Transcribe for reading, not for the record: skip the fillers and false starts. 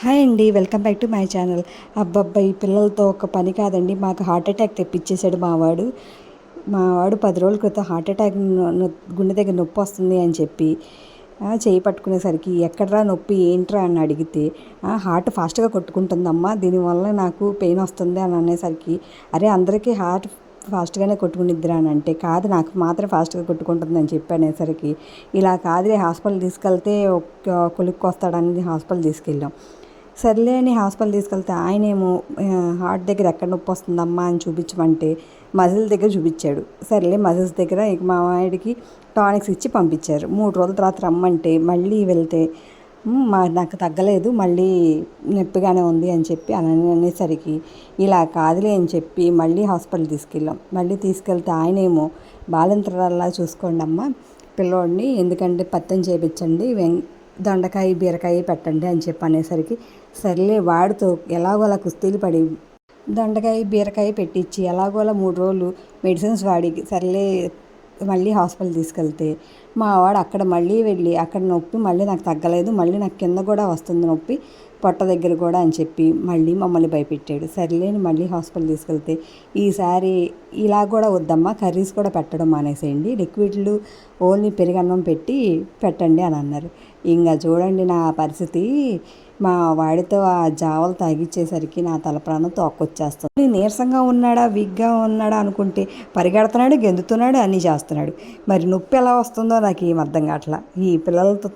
Hi అండి, welcome back to my channel. అబ్బబ్బా, ఈ పిల్లలతో ఒక పని కాదండి. మాకు హార్ట్ అటాక్ తెప్పించేశాడు మా వాడు 10 రోజుల క్రితం హార్ట్ అటాక్, గుండె దగ్గర నొప్పి వస్తుంది అని చెప్పి చేయి పట్టుకునేసరికి ఎక్కడరా నొప్పి ఏంట్రా అని అడిగితే హార్ట్ ఫాస్ట్గా కొట్టుకుంటుందమ్మా, దీనివల్ల నాకు పెయిన్ వస్తుంది అని అనేసరికి, అరే అందరికీ హార్ట్ ఫాస్ట్గానే కొట్టుకునిద్దిరా అని అంటే, కాదు నాకు మాత్రం ఫాస్ట్గా కొట్టుకుంటుందని చెప్పి అనేసరికి, ఇలా కాదులే హాస్పిటల్ తీసుకెళ్తే కొలుక్కి వస్తాడని హాస్పిటల్ తీసుకెళ్ళాం. సర్లే అని హాస్పిటల్ తీసుకెళ్తే ఆయనేమో హార్ట్ దగ్గర ఎక్కడ నొప్పి వస్తుందమ్మా అని చూపించమంటే మజిల్ దగ్గర చూపించాడు. సర్లే మజిల్స్ దగ్గర ఇక మా వాడికి టానిక్స్ ఇచ్చి పంపించారు. 3 రోజుల తర్వాత రమ్మంటే మళ్ళీ వెళ్తే నాకు తగ్గలేదు, మళ్ళీ నొప్పిగానే ఉంది అని చెప్పి అనేసరికి, ఇలా కాదులే అని చెప్పి మళ్ళీ హాస్పిటల్ తీసుకెళ్ళాం. మళ్ళీ తీసుకెళ్తే ఆయనేమో బాలింతరాల్లా చూసుకోండి అమ్మ పిల్లోడిని, ఎందుకంటే పత్యం చేయించండి, దొండకాయ బీరకాయ పెట్టండి అని చెప్పి అనేసరికి, సర్లే వాడితో ఎలాగోలా కుస్తీలు పడి దొండకాయ బీరకాయ పెట్టించి ఎలాగోలా 3 రోజులు మెడిసిన్స్ వాడి సర్లే మళ్ళీ హాస్పిటల్ తీసుకెళ్తే మా వాడు అక్కడ మళ్ళీ వెళ్ళి అక్కడ నొప్పి మళ్ళీ నాకు తగ్గలేదు, మళ్ళీ నాకు కింద కూడా వస్తుంది నొప్పి పొట్ట దగ్గర కూడా అని చెప్పి మళ్ళీ మమ్మల్ని భయపెట్టాడు. సర్లేని మళ్ళీ హాస్పిటల్ తీసుకెళ్తే, ఈసారి ఇలా కూడా వద్దమ్మా, కర్రీస్ కూడా పెట్టడం మానేసేయండి, లిక్విడ్లు ఓన్లీ పెరుగన్నం పెట్టండి అని అన్నారు. ఇంకా చూడండి నా పరిస్థితి, మా వాడితో ఆ జావలు తాగిచ్చేసరికి నా తల ప్రాణం తోక్కొచ్చేస్తుంది. నీరసంగా ఉన్నాడా, వీక్గా ఉన్నాడా అనుకుంటే పరిగెడుతున్నాడు, గెంతుతున్నాడు, అన్నీ చేస్తున్నాడు. మరి నొప్పి ఎలా వస్తుందో నాకు ఏం అర్థం కావట్లా. ఈ పిల్లలతో